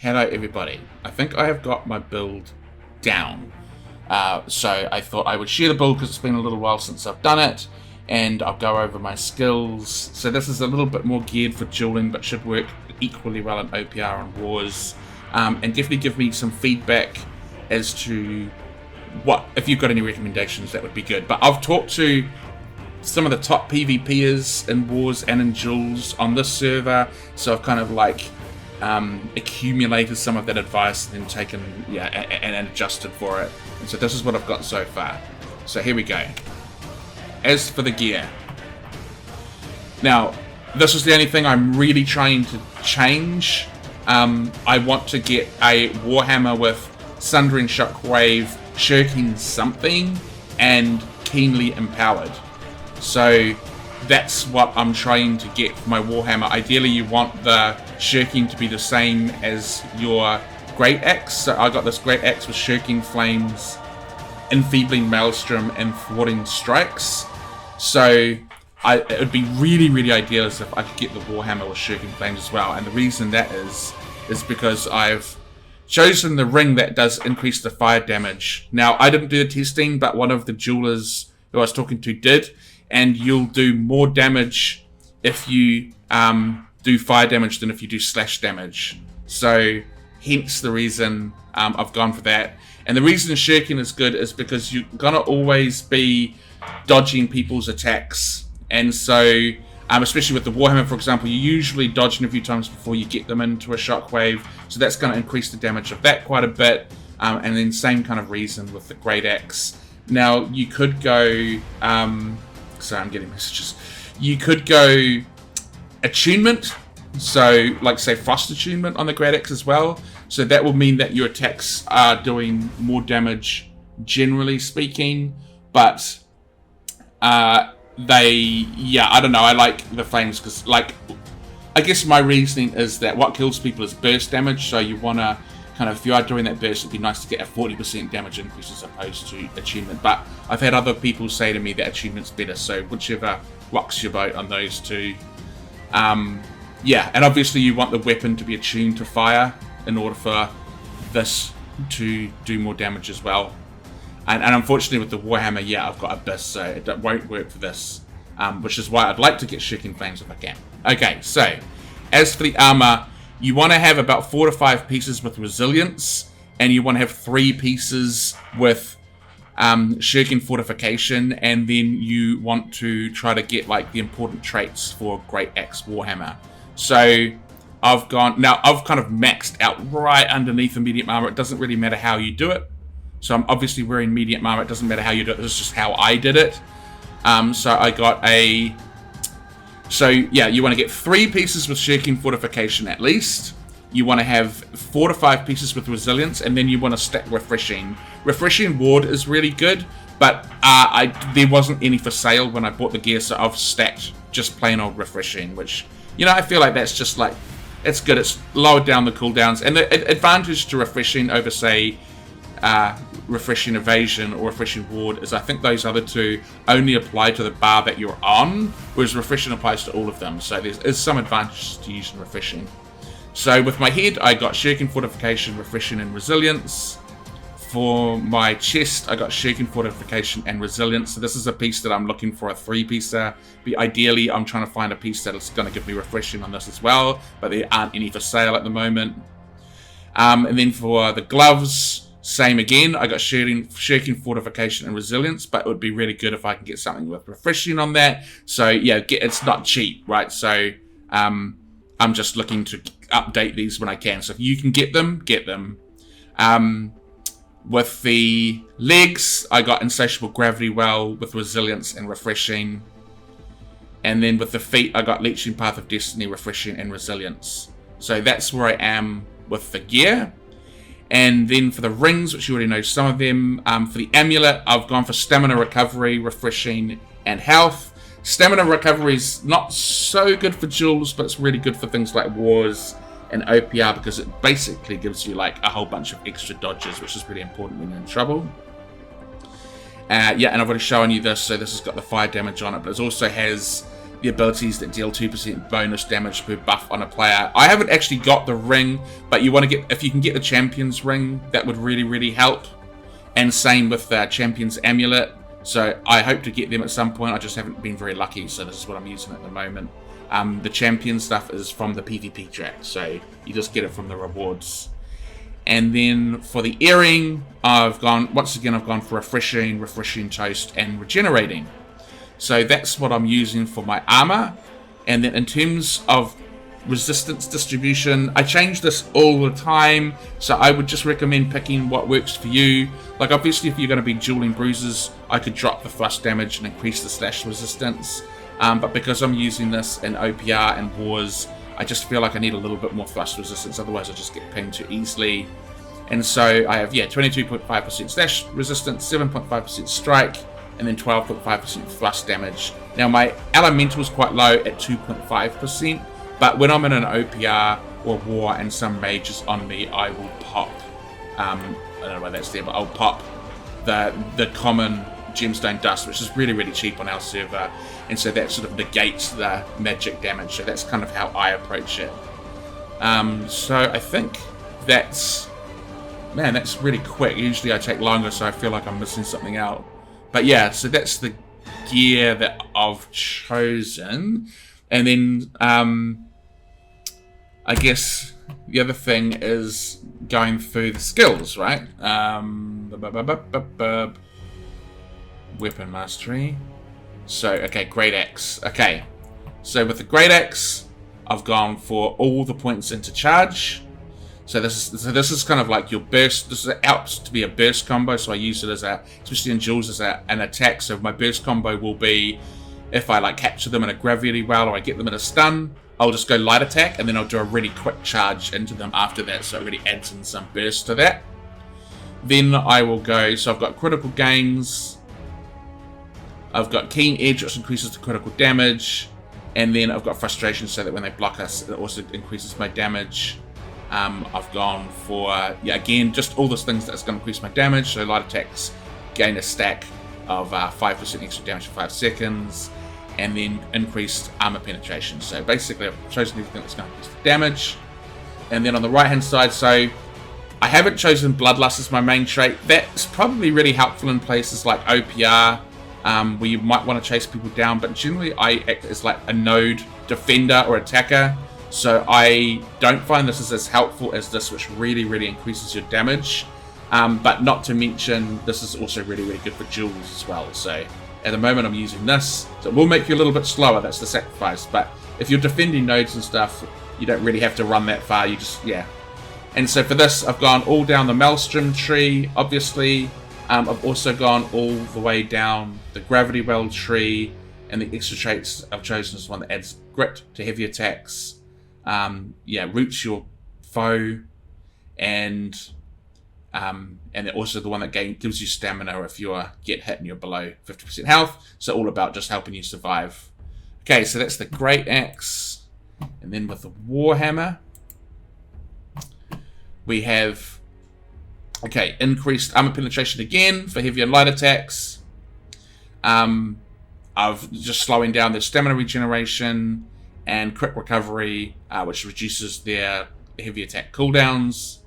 Hello everybody. I think I have got my build down. So I thought I would share the build because it's been a little while since I've done it, and I'll go over my skills. So this is a little bit more geared for dueling, but should work equally well in OPR and wars. And definitely give me some feedback as to if you've got any recommendations, that would be good. But I've talked to some of the top PvPers in wars and in duels on this server, so I've kind of like accumulated some of that advice and then taken and adjusted for it. And so this is what I've got so far. So here we go. As for the gear, now this is the only thing I'm really trying to change. I want to get a Warhammer with Sundering Shockwave, Shirking something, and Keenly Empowered. So that's what I'm trying to get for my Warhammer. Ideally you want the Shirking to be the same as your Great Axe. So I got this Great Axe with Shirking Flames, Enfeebling Maelstrom, and Thwarting Strikes. So it would be really ideal if I could get the Warhammer with Shirking Flames as well. And the reason that is because I've chosen the ring that does increase the fire damage. Now, I didn't do the testing, but one of the duelers who I was talking to did, and you'll do more damage if you do fire damage than if you do slash damage. So, hence the reason I've gone for that. And the reason Shirking is good is because you're gonna always be dodging people's attacks. And so, especially with the Warhammer, for example, you're usually dodging a few times before you get them into a shockwave. So that's going to increase the damage of that quite a bit. And then same kind of reason with the Great Axe. Now, you could go... sorry, I'm getting messages. You could go Attunement. So, like, say, Frost Attunement on the Great Axe as well. So that will mean that your attacks are doing more damage, generally speaking. But... I don't know, I like the flames because, like, I guess my reasoning is that what kills people is burst damage, so you want to kind of, if you are doing that burst, it'd be nice to get a 40% damage increase as opposed to attunement. But I've had other people say to me that attunement's better, so whichever rocks your boat on those two. And obviously you want the weapon to be attuned to fire in order for this to do more damage as well. And unfortunately with the Warhammer, I've got Abyss, so it won't work for this. Which is why I'd like to get Shirking Flames if I can. Okay, so, as for the armor, you want to have about 4 to 5 pieces with Resilience, and you want to have 3 pieces with Shirking Fortification, and then you want to try to get, like, the important traits for Great Axe Warhammer. So, I've kind of maxed out right underneath the medium armor. It doesn't really matter how you do it. So I'm obviously wearing medium armor. It doesn't matter how you do it. This is just how I did it. So I got you want to get 3 pieces with Shirking Fortification at least. You want to have 4 to 5 pieces with Resilience, and then you want to stack Refreshing. Refreshing Ward is really good, but there wasn't any for sale when I bought the gear, so I've stacked just plain old Refreshing, which, I feel like that's just like, it's good. It's lowered down the cooldowns, and the advantage to Refreshing over, say, Refreshing Evasion or Refreshing Ward is I think those other two only apply to the bar that you're on, whereas Refreshing applies to all of them, so there's some advantage to using Refreshing. So with my head, I got Shirking Fortification, Refreshing, and Resilience. For my chest, I got Shirking Fortification and Resilience. So this is a piece that I'm looking for, a 3-piecer. But ideally, I'm trying to find a piece that's going to give me Refreshing on this as well, but there aren't any for sale at the moment. And then for the gloves, same again, I got Shirking Fortification and Resilience, but it would be really good if I can get something with Refreshing on that. So it's not cheap, right? So I'm just looking to update these when I can. So if you can get them, get them. With the legs, I got Insatiable Gravity Well with Resilience and Refreshing. And then with the feet, I got Leeching Path of Destiny, Refreshing, and Resilience. So that's where I am with the gear. And then for the rings, which you already know some of them, for the amulet, I've gone for Stamina Recovery, Refreshing, and Health. Stamina Recovery is not so good for duels, but it's really good for things like wars and OPR because it basically gives you like a whole bunch of extra dodges, which is really important when you're in trouble. And I've already shown you this, so this has got the fire damage on it, but it also has the abilities that deal 2% bonus damage per buff on a player. I haven't actually got the ring, but you want to get, if you can get the Champion's ring, that would really, really help. And same with the Champion's Amulet. So I hope to get them at some point. I just haven't been very lucky, so this is what I'm using at the moment. The Champion stuff is from the PvP track, so you just get it from the rewards. And then for the earring, I've gone for refreshing toast, and regenerating. So that's what I'm using for my armor. And then in terms of resistance distribution, I change this all the time, so I would just recommend picking what works for you. Like obviously if you're going to be dueling bruisers, I could drop the thrust damage and increase the slash resistance. But because I'm using this in OPR and wars, I just feel like I need a little bit more thrust resistance, otherwise I just get pinged too easily. And so I have 22.5% slash resistance, 7.5% strike, and then 12.5% thrust damage. Now my elemental is quite low at 2.5%, but when I'm in an OPR or war and some mage is on me, I will pop, I don't know why that's there, but I'll pop the common gemstone dust, which is really, really cheap on our server, and so that sort of negates the magic damage. So that's kind of how I approach it. So I think that's really quick. Usually I take longer, so I feel like I'm missing something out. But yeah, so that's the gear that I've chosen. And then I guess the other thing is going through the skills, right? Weapon mastery. So, okay, Great Axe. Okay, so with the Great Axe, I've gone for all the points into charge. So this is kind of like your burst. This is out to be a burst combo, so I use it as especially in duels, as an attack. So my burst combo will be, if I like capture them in a gravity well or I get them in a stun, I'll just go light attack and then I'll do a really quick charge into them after that. So it really adds in some burst to that. Then I will go. So I've got critical gains. I've got keen edge, which increases the critical damage, and then I've got frustration, so that when they block us, it also increases my damage. I've gone for, again, just all those things that's going to increase my damage. So light attacks gain a stack of 5% extra damage for 5 seconds, and then increased armor penetration. So basically I've chosen everything that's going to increase the damage. And then on the right hand side, so I haven't chosen Bloodlust as my main trait. That's probably really helpful in places like OPR, where you might want to chase people down, but generally I act as like a node defender or attacker. So I don't find this as helpful as this, which really, really increases your damage. But not to mention, this is also really, really good for duels as well. So at the moment I'm using this. So it will make you a little bit slower, that's the sacrifice. But if you're defending nodes and stuff, you don't really have to run that far, you just, And so for this, I've gone all down the Maelstrom tree, obviously. I've also gone all the way down the Gravity Well tree, and the extra traits I've chosen is one that adds grit to heavy attacks. Roots your foe, and then also the one that gives you stamina if you get hit and you're below 50% health. So all about just helping you survive. Okay, so that's the Great Axe, and then with the Warhammer, we have increased armor penetration again for heavy and light attacks. Of just slowing down their stamina regeneration, and crit recovery, which reduces their heavy attack cooldowns.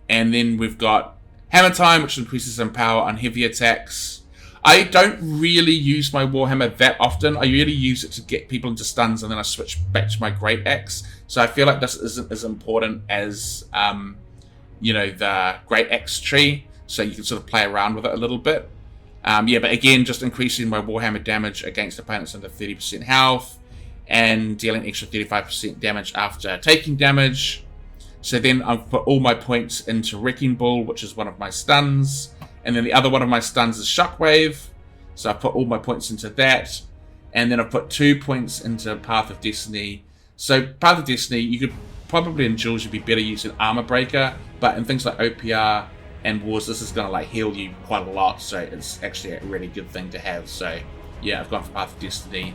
And then we've got Hammer Time, which increases some power on heavy attacks. I don't really use my Warhammer that often. I really use it to get people into stuns, and then I switch back to my Great Axe. So I feel like this isn't as important as the Great Axe tree, so you can sort of play around with it a little bit. But again, just increasing my Warhammer damage against opponents under 30% health, and dealing extra 35% damage after taking damage. So then I've put all my points into Wrecking Ball, which is one of my stuns, and then the other one of my stuns is Shockwave, so I put all my points into that, and then I've put 2 points into Path of Destiny. So Path of Destiny, you could probably in duels you'd be better using Armor Breaker, but in things like OPR and wars, this is going to heal you quite a lot, so it's actually a really good thing to have. So yeah, I've gone for Path of Destiny.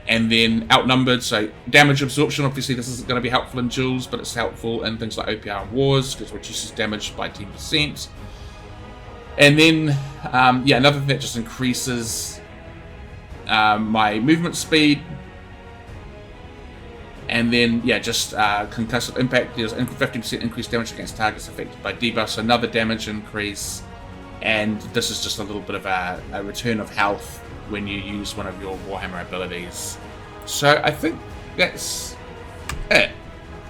And then Outnumbered, so damage absorption, obviously this isn't going to be helpful in duels, but it's helpful in things like OPR and wars, because it reduces damage by 10%. And then, another thing that just increases my movement speed, and then yeah, just concussive impact deals 50% increased damage against targets affected by debuffs, so another damage increase, and this is just a little bit of a return of health when you use one of your Warhammer abilities. So I think that's it.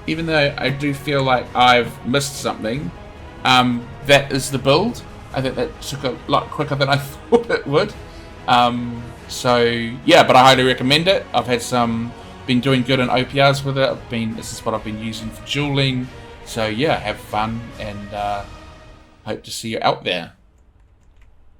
Even though I do feel like I've missed something, that is the build. I think that took a lot quicker than I thought it would. So yeah, but I highly recommend it. I've had been doing good in OPRs with it. This is what I've been using for dueling. So yeah, have fun, and hope to see you out there.